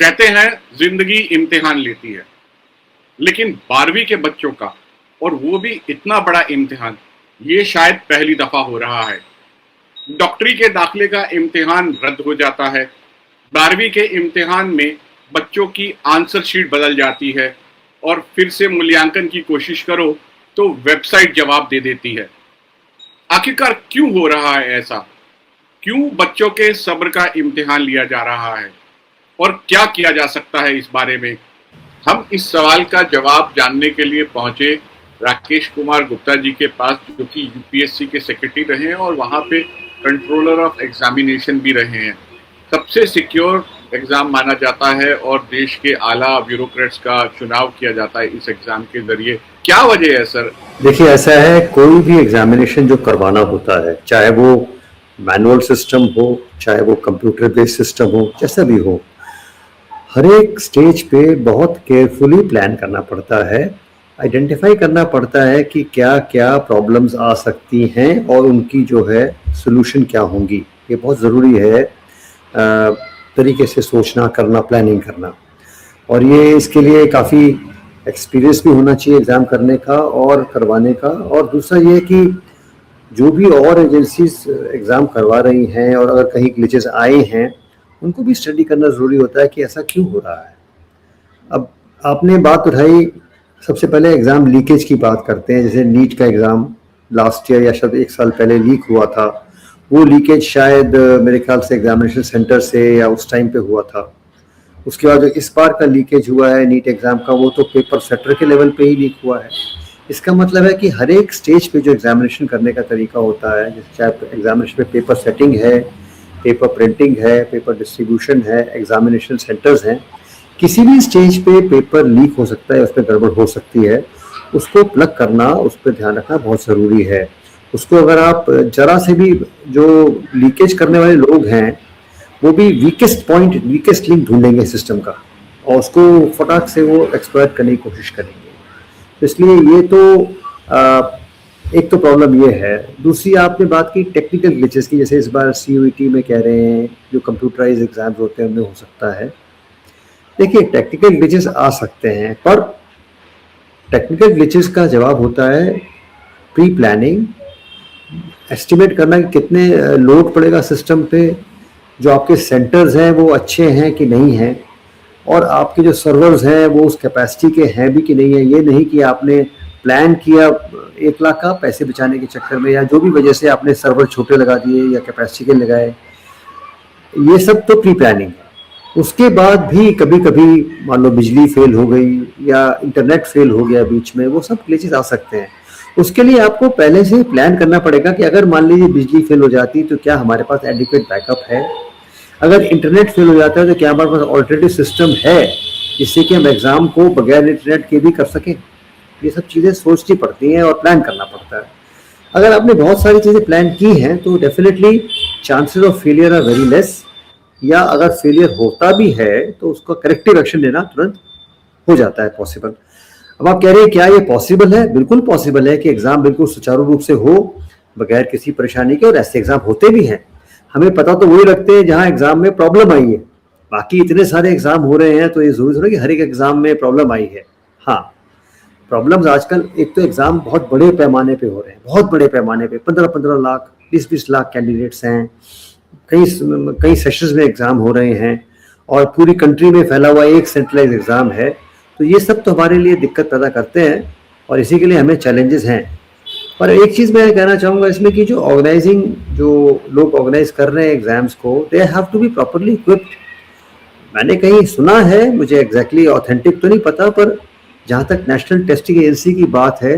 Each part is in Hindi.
कहते हैं जिंदगी इम्तिहान लेती है, लेकिन 12वीं के बच्चों का, और वो भी इतना बड़ा इम्तिहान, ये शायद पहली दफा हो रहा है। डॉक्टरी के दाखिले का इम्तिहान रद्द हो जाता है। 12वीं के इम्तिहान में बच्चों की आंसर शीट बदल जाती है और फिर से मूल्यांकन की कोशिश करो तो वेबसाइट जवाब दे देती है। आखिरकार क्यों हो रहा है ऐसा? क्यों बच्चों के सब्र का इम्तिहान लिया जा रहा है और क्या किया जा सकता है इस बारे में? हम इस सवाल का जवाब जानने के लिए पहुंचे राकेश कुमार गुप्ता जी के पास, जो कि यूपीएससी के सेक्रेटरी रहे हैं और वहां पे कंट्रोलर ऑफ एग्जामिनेशन भी रहे हैं। सबसे सिक्योर एग्जाम माना जाता है और देश के आला ब्यूरोक्रेट्स का चुनाव किया जाता है इस एग्जाम के जरिए। क्या वजह है सर? देखिए, ऐसा है, कोई भी एग्जामिनेशन जो करवाना होता है, चाहे वो मैनुअल सिस्टम हो, चाहे वो कंप्यूटर बेस्ड सिस्टम हो, जैसा भी हो, हर एक स्टेज पे बहुत केयरफुली प्लान करना पड़ता है, आइडेंटिफाई करना पड़ता है कि क्या क्या प्रॉब्लम्स आ सकती हैं और उनकी जो है सॉल्यूशन क्या होंगी। ये बहुत ज़रूरी है तरीके से सोचना, करना, प्लानिंग करना, और ये इसके लिए काफ़ी एक्सपीरियंस भी होना चाहिए एग्ज़ाम करने का और करवाने का। और दूसरा ये कि जो भी और एजेंसीज एग्ज़ाम करवा रही हैं और अगर कहीं ग्लिचेस आए हैं, उनको भी स्टडी करना ज़रूरी होता है कि ऐसा क्यों हो रहा है। अब आपने बात उठाई, सबसे पहले एग्ज़ाम लीकेज की बात करते हैं। जैसे नीट का एग्ज़ाम लास्ट ईयर या शायद 1 साल पहले लीक हुआ था। वो लीकेज शायद मेरे ख्याल से एग्जामिनेशन सेंटर से या उस टाइम पे हुआ था। उसके बाद जो इस बार का लीकेज हुआ है नीट एग्ज़ाम का, वो तो पेपर सेटर के लेवल पे ही लीक हुआ है। इसका मतलब है कि हर एक स्टेज पे जो एग्जामिनेशन करने का तरीका होता है, जैसे चाहे एग्जामिनेशन में पेपर सेटिंग है, पेपर प्रिंटिंग है, पेपर डिस्ट्रीब्यूशन है, एग्जामिनेशन सेंटर्स हैं, किसी भी स्टेज पे पेपर लीक हो सकता है, उसमें गड़बड़ हो सकती है। उसको प्लग करना, उस पर ध्यान रखना बहुत ज़रूरी है। उसको अगर आप जरा से भी, जो लीकेज करने वाले लोग हैं वो भी वीकेस्ट पॉइंट, वीकेस्ट लिंक ढूंढेंगे सिस्टम का और उसको फटाक से वो एक्सप्लॉइट करने की कोशिश करेंगे। तो इसलिए ये तो एक तो प्रॉब्लम ये है। दूसरी आपने बात की टेक्निकल ग्लिचेस की, जैसे इस बार CUET में कह रहे हैं जो कंप्यूटराइज एग्जाम्स होते हैं उनमें हो सकता है। देखिए, टेक्निकल ग्लिचेस आ सकते हैं, पर टेक्निकल ग्लिचेस का जवाब होता है प्री प्लानिंग, एस्टिमेट करना कि कितने लोड पड़ेगा सिस्टम पे, जो आपके सेंटर्स हैं वो अच्छे हैं कि नहीं हैं, और आपके जो सर्वर्स हैं वो उस कैपेसिटी के हैं भी कि नहीं है। ये नहीं कि आपने प्लान किया 1 लाख का, पैसे बचाने के चक्कर में या जो भी वजह से आपने सर्वर छोटे लगा दिए या कैपेसिटी के लगाए, ये सब तो प्री प्लानिंग है। उसके बाद भी कभी कभी मान लो बिजली फेल हो गई या इंटरनेट फेल हो गया बीच में, वो सब ग्लिचेस आ सकते हैं। उसके लिए आपको पहले से प्लान करना पड़ेगा कि अगर मान लीजिए बिजली फेल हो जाती तो क्या हमारे पास एडिक्वेट बैकअप है, अगर इंटरनेट फेल हो जाता है तो क्या हमारे पास ऑल्टरनेटिव सिस्टम है जिससे कि हम एग्ज़ाम को बगैर इंटरनेट के भी कर सकें। ये सब चीज़ें सोचनी पड़ती हैं और प्लान करना पड़ता है। अगर आपने बहुत सारी चीज़ें प्लान की हैं तो definitely chances of failure are very less, या अगर फेलियर होता भी है तो उसका करेक्टिव एक्शन लेना तुरंत हो जाता है पॉसिबल। अब आप कह रहे हैं क्या ये पॉसिबल है? बिल्कुल पॉसिबल है कि एग्ज़ाम बिल्कुल सुचारू रूप से हो बगैर किसी परेशानी के, और ऐसे एग्ज़ाम होते भी हैं। हमें पता तो वही रखते हैं जहाँ एग्ज़ाम में प्रॉब्लम आई है। बाकी इतने सारे एग्ज़ाम हो रहे हैं तो ये ज़रूरी थोड़ा कि हर एक एग्ज़ाम में प्रॉब्लम आई है। हाँ, प्रॉब्लम्स आजकल, एक तो एग्ज़ाम बहुत बड़े पैमाने पे हो रहे हैं, बहुत बड़े पैमाने पे 15-15 लाख, 20-20 लाख कैंडिडेट्स हैं, कई सेशंस में एग्ज़ाम हो रहे हैं और पूरी कंट्री में फैला हुआ एक सेंट्रलाइज एग्ज़ाम है। तो ये सब तो हमारे लिए दिक्कत पैदा करते हैं और इसी के लिए हमें चैलेंजेस हैं। पर एक चीज़ मैं कहना चाहूँगा इसमें कि जो ऑर्गेनाइजिंग, जो लोग ऑर्गेनाइज कर रहे हैं एग्ज़ाम्स को, they have to be properly equipped. मैंने कहीं सुना है, मुझे एग्जैक्टली ऑथेंटिक तो नहीं पता, पर जहाँ तक नेशनल टेस्टिंग एजेंसी की बात है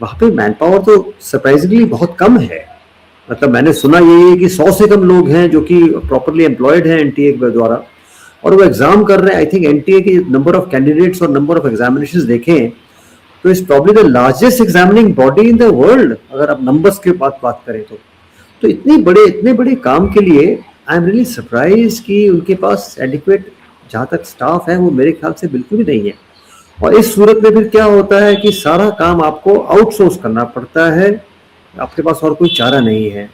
वहाँ पे मैन पावर तो सरप्राइजिंगली बहुत कम है। मतलब मैंने सुना यही है कि 100 से कम लोग हैं जो कि प्रॉपरली एम्प्लॉयड हैं NTA द्वारा, और वो एग्ज़ाम कर रहे हैं। आई थिंक NTA के नंबर ऑफ कैंडिडेट्स और नंबर ऑफ एग्जामिनेशंस देखें तो it's probably the largest examining body in the world, अगर आप नंबर्स के बात करें तो इतने बड़े काम के लिए आई एम रियली सरप्राइज कि उनके पास एडिक्वेट जहाँ तक स्टाफ है वो मेरे ख्याल से बिल्कुल भी नहीं है। और इस सूरत में फिर क्या होता है कि सारा काम आपको आउटसोर्स करना पड़ता है, आपके पास और कोई चारा नहीं है।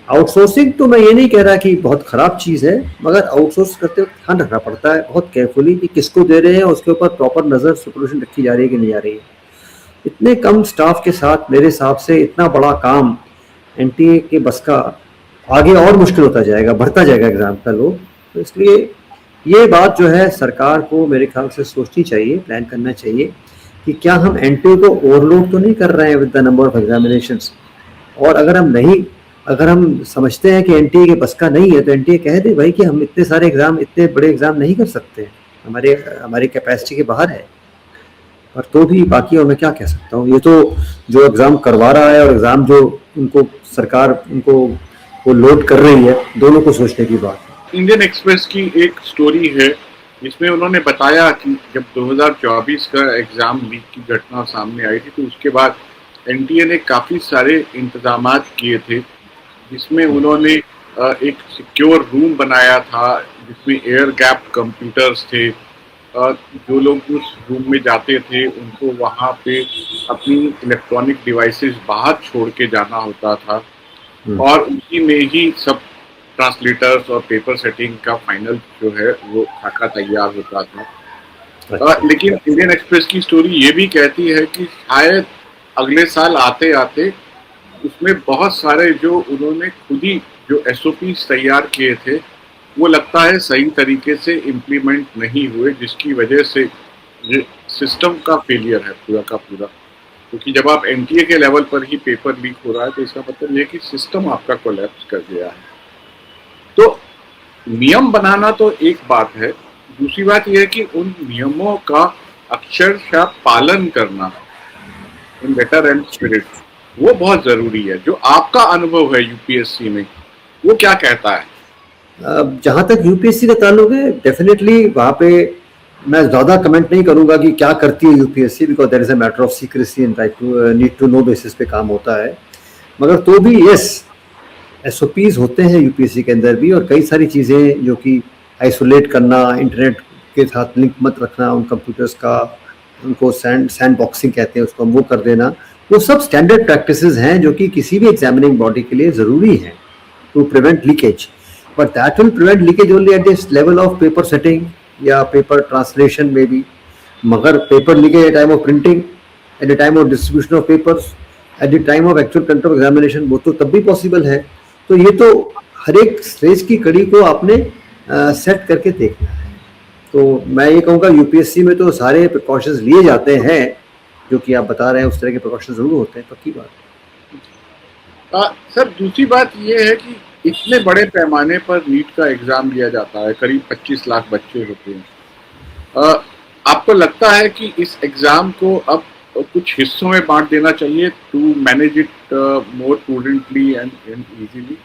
आउटसोर्सिंग तो मैं ये नहीं कह रहा कि बहुत खराब चीज़ है, मगर आउटसोर्स करते वक्त ध्यान रखना पड़ता है बहुत केयरफुली कि किसको दे रहे हैं, उसके ऊपर प्रॉपर नज़र सुपरविजन रखी जा रही है कि नहीं जा रही है। इतने कम स्टाफ के साथ मेरे हिसाब से इतना बड़ा काम एनटीए के बस का आगे और मुश्किल होता जाएगा, बढ़ता जाएगा एग्ज़ाम का लोड। तो इसलिए ये बात जो है सरकार को मेरे ख्याल से सोचनी चाहिए, प्लान करना चाहिए कि क्या हम एनटीए को ओवरलोड तो नहीं कर रहे हैं with the number of examinations. और अगर हम समझते हैं कि एनटीए के बस का नहीं है तो एनटीए कह दे भाई कि हम इतने सारे एग्ज़ाम, इतने बड़े एग्ज़ाम नहीं कर सकते हैं, हमारी कैपेसिटी के बाहर है। पर तो भी बाकी और मैं क्या कह सकता हूँ, ये तो जो एग्ज़ाम करवा रहा है और एग्ज़ाम जो उनको सरकार उनको वो लोड कर रही है, दोनों को सोचने की बात है। इंडियन एक्सप्रेस की एक स्टोरी है जिसमें उन्होंने बताया कि जब 2024 का एग्ज़ाम लीक की घटना सामने आई थी तो उसके बाद एनटीए ने काफ़ी सारे इंतजामात किए थे, जिसमें उन्होंने एक सिक्योर रूम बनाया था जिसमें एयर गैप कंप्यूटर्स थे। जो लोग उस रूम में जाते थे उनको वहाँ पे अपनी इलेक्ट्रॉनिक डिवाइसेस बाहर छोड़ के जाना होता था और उसी में ही सब ट्रांसलेटर्स और पेपर सेटिंग का फाइनल जो है वो खाका तैयार होता था। लेकिन इंडियन एक्सप्रेस की स्टोरी ये भी कहती है कि शायद अगले साल आते आते उसमें बहुत सारे जो उन्होंने खुद ही जो एसओपीज तैयार किए थे वो लगता है सही तरीके से इम्प्लीमेंट नहीं हुए, जिसकी वजह से ये सिस्टम का फेलियर है पूरा का पूरा। क्योंकि जब आप एनटीए के लेवल पर ही पेपर लीक हो रहा है तो इसका मतलब ये कि सिस्टम आपका कोलैप्स कर गया है। तो नियम बनाना तो एक बात है, दूसरी बात यह है कि उन नियमों का अक्षरशः पालन करना इन लेटर एंड स्पिरिट वो बहुत जरूरी है। जो आपका अनुभव है यूपीएससी में वो क्या कहता है? जहाँ तक यूपीएससी का ताल्लुक है, डेफिनेटली वहाँ पे मैं ज़्यादा कमेंट नहीं करूँगा कि क्या करती है UPSC, because there is a matter of secrecy and right to need to know basis पे काम होता है। मगर तो भी यस, एसओपीज होते हैं यूपीएससी के अंदर भी, और कई सारी चीज़ें जो कि आइसोलेट करना, इंटरनेट के साथ लिंक मत रखना उन कंप्यूटर्स का, उनको सैंड बॉक्सिंग कहते हैं उसको, वो कर देना, वो सब स्टैंडर्ड प्रैक्टिसेस हैं जो कि किसी भी एग्जामिनिंग बॉडी के लिए ज़रूरी हैं to prevent leakage. But that will prevent leakage only at this level of paper setting या पेपर ट्रांसलेशन में भी। मगर paper leakage at time of printing, at the time of distribution of papers, at the time of actual content of examination, वो तो तब भी पॉसिबल है। तो ये तो हर एक स्टेज की कड़ी को आपने सेट करके देखना है। तो मैं ये कहूँगा यूपीएससी में तो सारे प्रिकॉशंस लिए जाते हैं जो कि आप बता रहे हैं, उस तरह के प्रिकॉशन जरूर होते हैं, पक्की बात है। सर दूसरी बात ये है कि इतने बड़े पैमाने पर नीट का एग्जाम लिया जाता है, करीब 25 लाख बच्चे होते हैं। आपको लगता है कि इस एग्जाम को अब कुछ हिस्सों में बांट देना चाहिए to manage it more prudently and easily?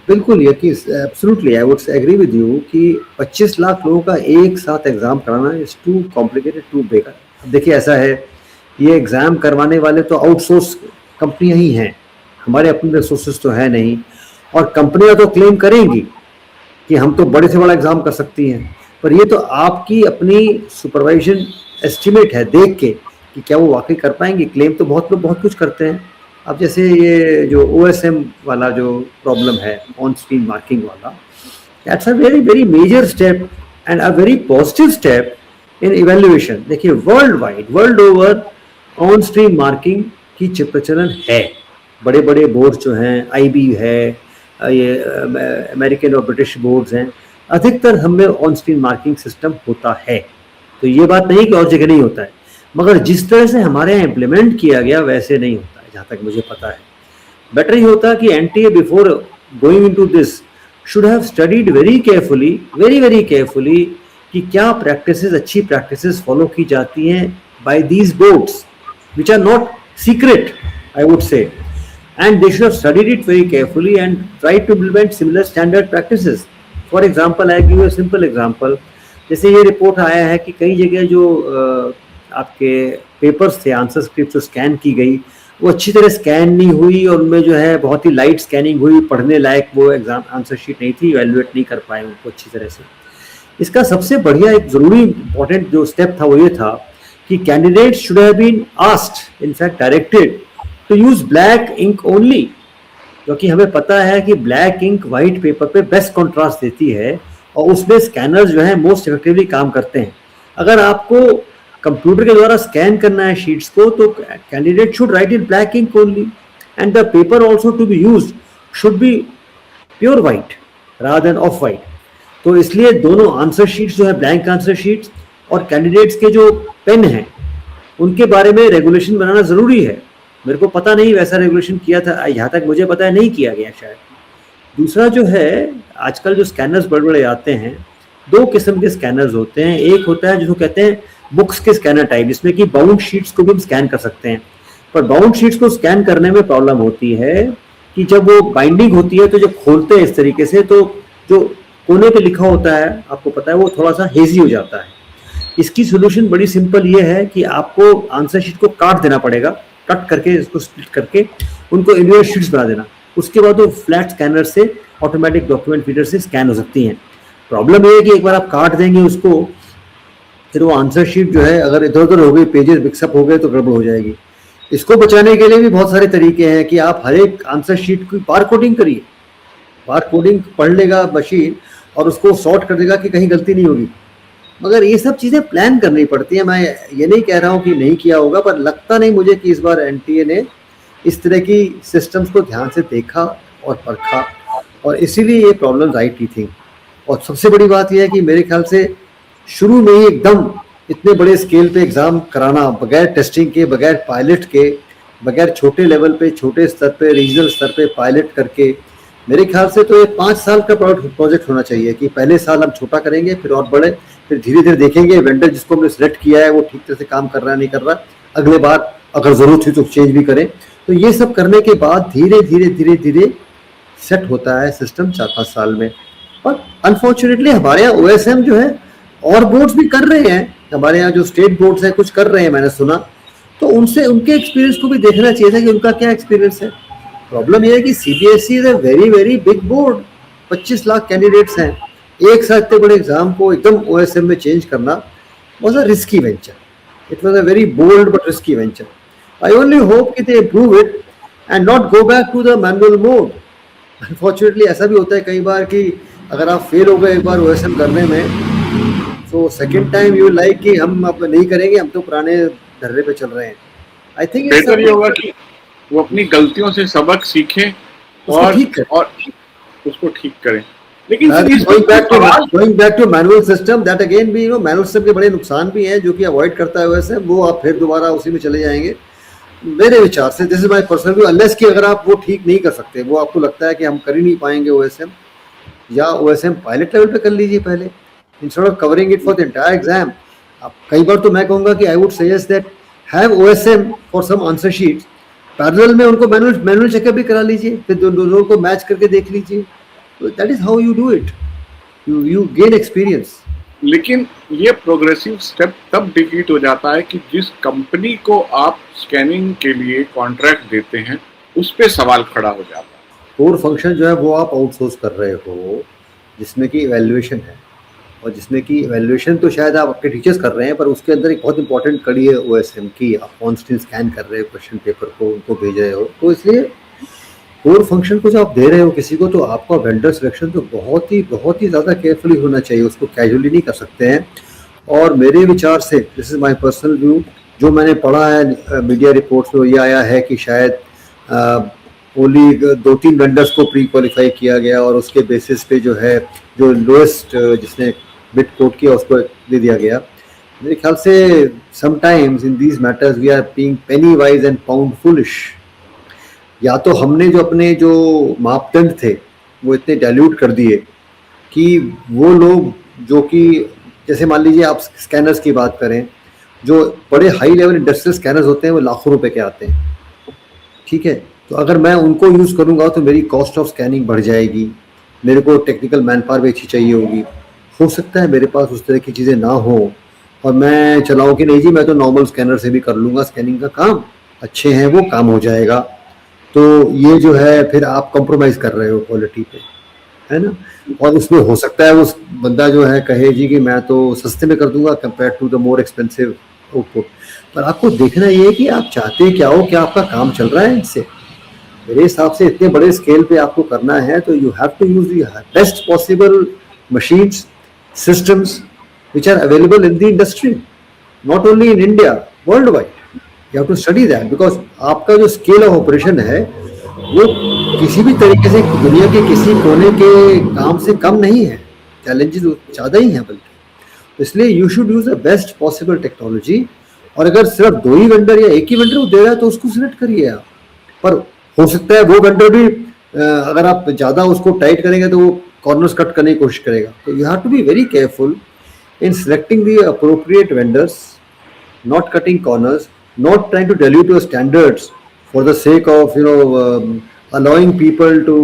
बिल्कुल, absolutely I would agree with you कि 25 लाख लोगों का एक साथ एग्जाम कराना इज टू कॉम्प्लिकेटेड, टू बेकार। देखिए ऐसा है, ये एग्जाम करवाने वाले तो आउटसोर्स कंपनियां ही हैं, हमारे अपने रिसोर्सेज तो है नहीं। और कंपनियां तो क्लेम करेंगी कि हम तो बड़े से बड़ा एग्जाम कर सकती हैं, पर ये तो आपकी अपनी सुपरवाइजन एस्टिमेट है देख के कि क्या वो वाकई कर पाएंगे। क्लेम तो बहुत लोग बहुत कुछ करते हैं। अब जैसे ये जो OSM वाला जो प्रॉब्लम है, ऑन स्क्रीन मार्किंग वाला, that's a very very major step and a very positive step in evaluation. देखिए world over on stream marking की प्रचलन है। बड़े बड़े बोर्ड जो हैं, IB है, ये अमेरिकन और ब्रिटिश बोर्ड्स हैं, अधिकतर हमें ऑन स्क्रीन मार्किंग सिस्टम होता है। तो ये बात नहीं कि और जगह नहीं होता है, मगर जिस तरह से हमारे यहाँ इम्प्लीमेंट किया गया वैसे नहीं होता है, जहाँ तक मुझे पता है। बेटर ही होता कि NTA before going into this should have studied very carefully कि क्या प्रैक्टिसेस, अच्छी प्रैक्टिसेस फॉलो की जाती हैं by these boards which are not secret, I would say, and they should have studied it very carefully and tried to implement similar standard practices. For example, I give you a simple example. जैसे ये रिपोर्ट आया है कि कई जगह जो आपके पेपर्स थे, आंसर स्क्रिप्ट जो स्कैन की गई, वो अच्छी तरह स्कैन नहीं हुई और उनमें जो है बहुत ही लाइट स्कैनिंग हुई, पढ़ने लायक वो एग्जाम आंसर शीट नहीं थी, इवैल्यूएट नहीं कर पाए उनको अच्छी तरह से। इसका सबसे बढ़िया एक ज़रूरी इंपॉर्टेंट जो स्टेप था वो ये था कि candidate should have been asked, in fact directed, to use black ink only क्योंकि हमें पता है कि ब्लैक इंक वाइट पेपर पे बेस्ट कॉन्ट्रास्ट देती है और उसमें स्कैनर्स जो है मोस्ट इफेक्टिवली काम करते हैं। अगर आपको कंप्यूटर के द्वारा स्कैन करना है शीट्स को तो candidate should write in black ink only and the paper also to be use should be pure white rather than off white. तो इसलिए दोनों आंसर शीट्स जो है ब्लैंक आंसर शीट्स और कैंडिडेट्स के जो पेन हैं उनके बारे में रेगुलेशन बनाना ज़रूरी है। मेरे को पता नहीं वैसा रेगुलेशन किया था, यहाँ तक मुझे पता है नहीं किया गया शायद। दूसरा जो है आजकल जो स्कैनर्स बड़े बड़े आते हैं, दो किस्म के स्कैनर्स होते हैं। एक होता है जिसको कहते हैं बुक्स के स्कैनर टाइप, जिसमें कि बाउंड शीट्स को भी हम स्कैन कर सकते हैं। पर बाउंड शीट्स को स्कैन करने में प्रॉब्लम होती है कि जब वो बाइंडिंग होती है तो जब खोलते हैं इस तरीके से तो जो कोने पे लिखा होता है आपको पता है वो थोड़ा सा हेजी हो जाता है। इसकी सोल्यूशन बड़ी सिंपल ये है कि आपको आंसर शीट को काट देना पड़ेगा, कट करके इसको स्प्लिट करके उनको इंडिविजुअल शीट्स बना देना। उसके बाद वो फ्लैट स्कैनर से ऑटोमेटिक डॉक्यूमेंट फीडर से स्कैन हो सकती हैं। प्रॉब्लम ये है कि एक बार आप काट देंगे उसको फिर वो आंसर शीट जो है अगर इधर उधर हो गई, पेजेस मिक्सअप हो गए तो गड़बड़ हो जाएगी। इसको बचाने के लिए भी बहुत सारे तरीके हैं कि आप हर एक आंसर शीट की बार कोडिंग करिए। बार कोडिंग पढ़ लेगा मशीन और उसको सॉर्ट कर देगा कि कहीं गलती नहीं होगी। मगर ये सब चीज़ें प्लान करनी पड़ती है। मैं ये नहीं कह रहा हूँ कि नहीं किया होगा, पर लगता नहीं मुझे कि इस बार एनटीए ने इस तरह की सिस्टम्स को ध्यान से देखा और परखा और इसीलिए ये प्रॉब्लम्स आई थी। और सबसे बड़ी बात यह है कि मेरे ख्याल से शुरू में ही एकदम इतने बड़े स्केल पे एग्ज़ाम कराना बगैर टेस्टिंग के, बगैर पायलट के, बगैर छोटे लेवल पे, छोटे स्तर पे, रीजनल स्तर पे पायलट करके, मेरे ख्याल से तो ये 5 साल का प्रोजेक्ट होना चाहिए कि पहले साल हम छोटा करेंगे, फिर और बड़े, फिर धीरे धीरे देखेंगे वेंडर जिसको हमने सिलेक्ट किया है वो ठीक तरह से काम कर रहा है नहीं कर रहा, अगले बार अगर ज़रूरत हुई तो चेंज भी करें। तो ये सब करने के बाद धीरे धीरे धीरे धीरे सेट होता है सिस्टम 4-5 साल में। पर अनफॉर्चुनेटली हमारे यहाँ OSM जो है और बोर्ड्स भी कर रहे हैं, हमारे यहाँ जो स्टेट बोर्ड्स हैं कुछ कर रहे हैं मैंने सुना, तो उनसे उनके एक्सपीरियंस को भी देखना चाहिए था कि उनका क्या एक्सपीरियंस है। प्रॉब्लम यह है कि CBSE is a very very big board, 25 lakh candidates हैं, एक साथ इतने बड़े एग्जाम को एकदम OSM में चेंज करना was a risky venture. It was a very bold but risky venture. I only hope कि they improve it and not go back to the manual mode. Unfortunately ऐसा भी होता है कई बार कि अगर आप फेल हो गए एक बार OSM करने में तो सेकेंड टाइम यू लाइक कि हम अब नहीं करेंगे, हम तो पुराने ढर्रे पे चल रहे हैं। आई थिंक बेहतर ये होगा कि वो अपनी गलतियों से सबक सीखें और उसको ठीक करें। लेकिन going back to manual system, that again भी मैनुअल सिस्टम के बड़े नुकसान भी हैं जो कि अवॉइड करता है OSM, वो आप फिर दोबारा उसी में चले जाएंगे मेरे विचार से। This is my personal view. Unless कि अगर आप वो ठीक नहीं कर सकते, वो आपको लगता है कि हम कर ही नहीं पाएंगे OSM, या OSM पायलट लेवल पे कर लीजिए पहले instead of covering it for the entire exam. आप कई बार तो मैं कहूँगा कि I would suggest that have OSM for some answer sheets, parallel में उनको मैनुअल चेकअप भी करा लीजिए, फिर दोनों को मैच करके देख लीजिए। तो that is how you do it, you gain experience. लेकिन ये प्रोग्रेसिव स्टेप तब डिफीट हो जाता है कि जिस कंपनी को आप स्कैनिंग के लिए कॉन्ट्रैक्ट देते हैं उस पे सवाल खड़ा हो जाता है। कोर फंक्शन जो है वो आप आउटसोर्स कर रहे हो, जिसमें कि इवैल्यूएशन है, और जिसमें कि इवैल्यूएशन तो शायद आप आपके टीचर्स कर रहे हैं, पर उसके अंदर एक बहुत इंपॉर्टेंट कड़ी है OSM की। आप ऑन स्क्रीन स्कैन कर रहे हो क्वेश्चन पेपर को, उनको भेज रहे हो, तो इसलिए कोर फंक्शन को जब आप दे रहे हो किसी को तो आपका वेंडर सिलेक्शन तो बहुत ही ज़्यादा केयरफुली होना चाहिए, उसको कैजुअली नहीं कर सकते हैं। और मेरे विचार से, this is my personal view, जो मैंने पढ़ा है मीडिया रिपोर्ट्स में ये आया है कि शायद ओनली 2-3 वेंडर्स को प्री क्वालिफाई किया गया और उसके बेसिस पे जो है जो लोएस्ट जिसने बिड कोट किया उसको दे दिया गया। मेरे ख्याल से sometimes in these matters we are being penny wise and pound foolish. या तो हमने जो अपने जो मापदंड थे वो इतने डाइल्यूट कर दिए कि वो लोग जो कि जैसे मान लीजिए आप स्कैनर्स की बात करें, जो बड़े हाई लेवल इंडस्ट्रियल स्कैनर्स होते हैं वो लाखों रुपए के आते हैं, ठीक है। तो अगर मैं उनको यूज़ करूँगा तो मेरी कॉस्ट ऑफ स्कैनिंग बढ़ जाएगी, मेरे को टेक्निकल मैन पावर भी अच्छी चाहिए होगी। हो सकता है मेरे पास उस तरह की चीज़ें ना हो और मैं चलाऊँ कि नहीं जी मैं तो नॉर्मल स्कैनर से भी कर लूँगा स्कैनिंग का काम, अच्छे हैं वो, काम हो जाएगा। तो ये जो है फिर आप कॉम्प्रोमाइज़ कर रहे हो क्वालिटी पे, है ना। और उसमें हो सकता है उस बंदा जो है कहे जी कि मैं तो सस्ते में कर दूंगा compare to the more expensive output. पर आपको देखना ये है कि आप चाहते क्या हो, क्या आपका काम चल रहा है इससे। मेरे हिसाब से इतने बड़े स्केल पे आपको करना है तो you have to use the best possible machines, systems which are available in the industry, not only in India, worldwide. You have to study that because आपका जो scale of operation है वो किसी भी तरीके से दुनिया के किसी कोने के काम से कम नहीं है, challenges ज़्यादा ही हैं बल्कि, तो इसलिए you should use the best possible technology. और अगर सिर्फ 2 ही वेंडर या एक ही वेंडर वो दे रहा है तो उसको सिलेक्ट करिए आप, पर हो सकता है वो वेंडर भी अगर आप ज़्यादा उसको टाइट करेंगे तो वो कॉर्नर्स कट करने की कोशिश करेगा. तो you have to be very careful in selecting the appropriate vendors, not cutting corners, not trying to dilute your standards for the sake of allowing people to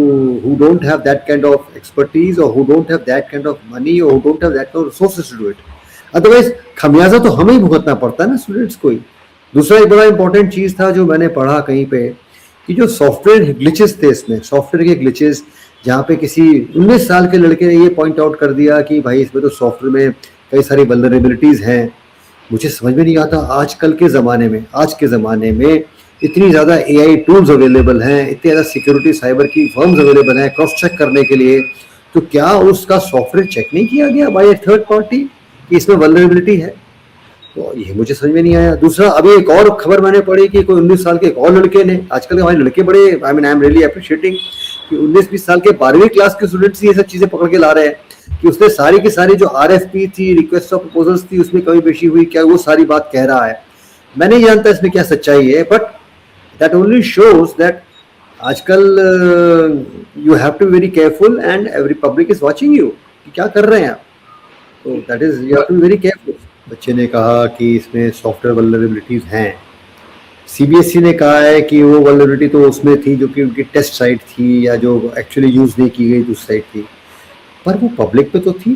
who don't have that kind of expertise or who don't have that kind of money or who don't have that kind of resources to do it. Otherwise खमियाजा तो हमें ही भुगतना पड़ता है ना स्टूडेंट्स को ही. दूसरा एक बड़ा इंपॉर्टेंट चीज था जो मैंने पढ़ा कहीं पे कि जो सॉफ्टवेयर ग्लिचेस थे, इसमें सॉफ्टवेयर के ग्लिचेस, जहाँ पे किसी 19 साल के लड़के ने ये पॉइंट आउट कर दिया कि भाई इसमें तो सॉफ्टवेयर में कई सारी वल्नरेबिलिटीज हैं. मुझे समझ में नहीं आता आजकल के ज़माने में, आज के ज़माने में इतनी ज़्यादा AI टूल्स अवेलेबल हैं, इतनी ज़्यादा सिक्योरिटी साइबर की फर्म्स अवेलेबल हैं क्रॉस चेक करने के लिए, तो क्या उसका सॉफ्टवेयर चेक नहीं किया गया बाय ए थर्ड पार्टी कि इसमें वल्नरेबिलिटी है? तो ये मुझे समझ में नहीं आया. दूसरा, अभी एक और खबर मैंने पढ़ी कि कोई 19 साल के एक और लड़के ने, आजकल के हमारे लड़के बड़े आई एम रियली अप्रिशिएटिंग कि 19-20 साल के 12वीं क्लास के स्टूडेंट्स ये सब चीज़ें पकड़ के ला रहे हैं कि उसने सारी की सारी जो RFP थी, रिक्वेस्ट ऑफ प्रपोजल्स थी, उसमें कमी पेशी हुई, क्या वो सारी बात कह रहा है. मैं नहीं जानता इसमें क्या सच्चाई है, but that only shows that आजकल you have to be very careful and every public is watching you कि क्या कर रहे हैं आप. तो that is you have to be very careful. बच्चे ने कहा कि इसमें सॉफ्टवेयर वल्नरेबिलिटीज हैं. CBSE ने कहा है कि वो वल्नरेबिलिटी तो उसमें थी जो कि उनकी टेस्ट साइट थी या जो एक्चुअली यूज़ नहीं की गई दूसरी साइट थी, पर वो पब्लिक पे तो थी.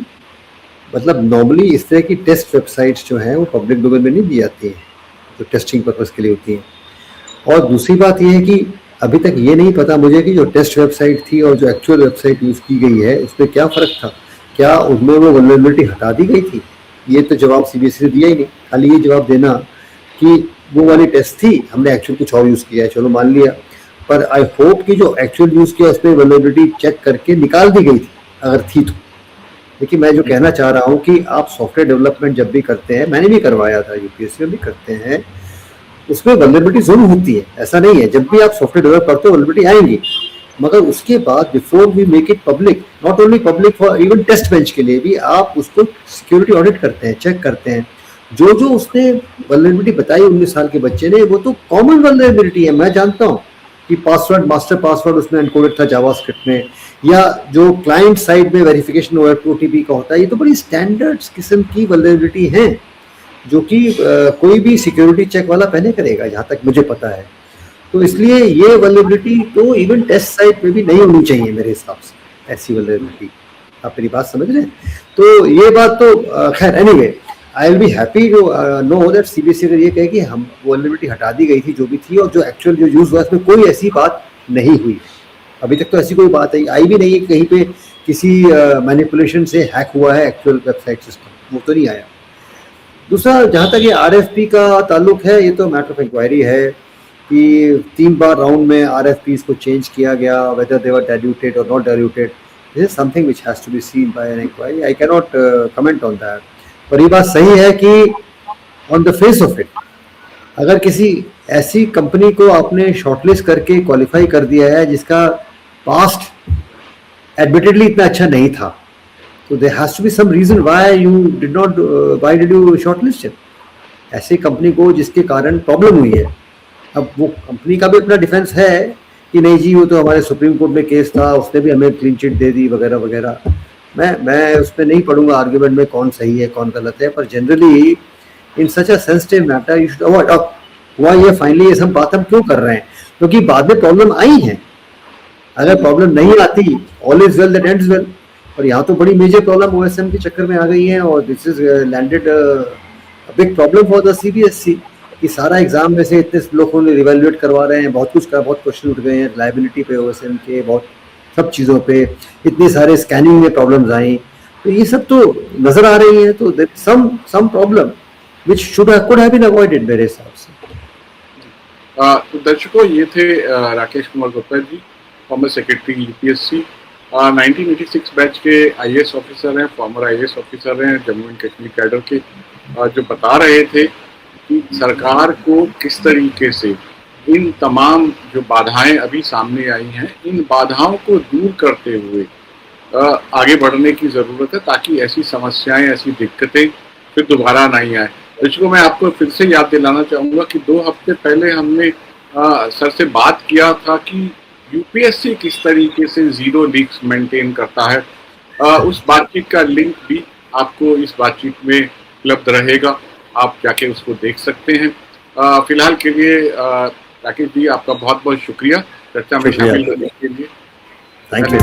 मतलब नॉर्मली इस तरह की टेस्ट वेबसाइट्स जो हैं वो पब्लिक डोमेन में नहीं दी जाती हैं, जो टेस्टिंग पर्पज़ के लिए होती हैं. और दूसरी बात ये है कि अभी तक ये नहीं पता मुझे कि जो टेस्ट वेबसाइट थी और जो एक्चुअल वेबसाइट यूज़ की गई है उसमें क्या फ़र्क था. क्या उनमें वो वल्नरेबिलिटी हटा दी गई थी? ये तो जवाब CBSE ने दिया ही नहीं. खाली ये जवाब देना कि वो वाली टेस्ट थी, हमने एक्चुअल कुछ और यूज़ किया है, चलो मान लिया, पर आई होप कि जो एक्चुअल यूज़ किया उसमें वल्नरेबिलिटी चेक करके निकाल दी गई थी अगर थी तो. लेकिन मैं जो कहना चाह रहा हूँ कि आप सॉफ्टवेयर डेवलपमेंट जब भी करते हैं, मैंने भी करवाया था, UPSC में भी करते हैं, उसमें वल्नरेबिलिटी जरूर होती है, ऐसा नहीं है. जब भी आप सॉफ्टवेयर डेवलप करते हो वल्नरेबिलिटी आएंगी, मगर उसके बाद before we make it public, not only public for even test bench के लिए भी आप उसको सिक्योरिटी ऑडिट करते हैं, चेक करते हैं. जो जो उसने वल्नरेबिलिटी बताई 19 साल के बच्चे ने, वो तो कॉमन वल्नरेबिलिटी है. मैं जानता हूँ कि पासवर्ड, मास्टर पासवर्ड उसमें एनकोडेड था जावास्क्रिप्ट में, या जो क्लाइंट साइड में वेरिफिकेशन OTP का होता है, ये तो बड़ी स्टैंडर्ड किस्म की वल्नरेबिलिटी है जो कि कोई भी सिक्योरिटी चेक वाला पहले करेगा, जहाँ तक मुझे पता है. तो इसलिए ये वल्नरेबिलिटी तो इवन टेस्ट साइट में भी नहीं होनी चाहिए मेरे हिसाब से, ऐसी वल्नरेबिलिटी. आप मेरी बात समझ रहे हैं? तो ये बात तो खैर anyway, I will be happy to know that CBSE अगर ये कहे कि हम वल्नरेबिलिटी हटा दी गई थी जो भी थी, और जो एक्चुअल जो यूज़ हुआ उसमें कोई ऐसी बात नहीं हुई. अभी तक तो ऐसी कोई बात आई भी नहीं है कि कहीं पे किसी मैनिपुलेशन से हैक हुआ है एक्चुअल वेबसाइट सिस्टम, वो तो नहीं आया. दूसरा, जहाँ तक ये RFP का ताल्लुक है, ये तो मैटर ऑफ इंक्वायरी है कि 3 बार राउंड में RFPs को चेंज किया गया, वेदर दे वर डाइल्यूटेड और not diluted, this is something which has to be seen by an inquiry. I can not comment on that. पर ये बात सही है कि on the face of it, अगर किसी ऐसी कंपनी को आपने शॉर्टलिस्ट करके क्वालिफाई कर दिया है जिसका पास्ट एडमिटेडली इतना अच्छा नहीं था, तो there has to be some reason why did you shortlist it. ऐसी कंपनी को जिसके कारण प्रॉब्लम हुई है. अब वो कंपनी का भी अपना डिफेंस है कि नहीं जी वो तो हमारे सुप्रीम कोर्ट में केस था, उसने भी हमें क्लीन चिट दे दी वगैरह वगैरह. मैं उस पर नहीं पढ़ूंगा आर्ग्यूमेंट में कौन सही है कौन गलत है, पर generally in such a sensitive matter you should avoid. अब हुआ ये फाइनली ये सब बात हम क्यों कर रहे हैं? क्योंकि बाद में प्रॉब्लम आई है. अगर प्रॉब्लम नहीं आती, all is well that ends well, पर यहाँ तो बड़ी मेजर प्रॉब्लम OSM के चक्कर में आ गई है, और this is landed big problem for the CBSE कि सारा एग्जाम में से इतने लोगों ने रिवैल्यूएट करवा रहे हैं, बहुत कुछ का बहुत क्वेश्चन उठ गए हैं लाइबिलिटी पे, OSM के बहुत सब चीज़ों पे, इतने सारे स्कैनिंग में प्रॉब्लम्स आई, तो ये सब तो नजर आ रही है. तो some problem which could have been avoided मेरे हिसाब से. तो दर्शकों, ये थे Rakesh Kumar Gupta ji, former secretary UPSC, 1986 batch के आईएएस ऑफिसर हैं, फॉर्मर आईएएस ऑफिसर हैं जम्मू एंड कश्मीर कैडर के, जो बता रहे थे कि सरकार को किस तरीके से इन तमाम जो बाधाएं अभी सामने आई हैं, इन बाधाओं को दूर करते हुए आगे बढ़ने की ज़रूरत है, ताकि ऐसी समस्याएं, ऐसी दिक्कतें फिर दोबारा नहीं आए। इसको मैं आपको फिर से याद दिलाना चाहूँगा कि 2 हफ्ते पहले हमने सर से बात किया था कि यूपीएससी किस तरीके से ज़ीरो लीक्स मेंटेन करता है। उस बातचीत का लिंक भी आपको इस बातचीत में उपलब्ध रहेगा, आप जाके उसको देख सकते हैं। फिलहाल के लिए राकेश जी, आपका बहुत बहुत शुक्रिया चर्चा में शामिल होने के लिए। Thank you.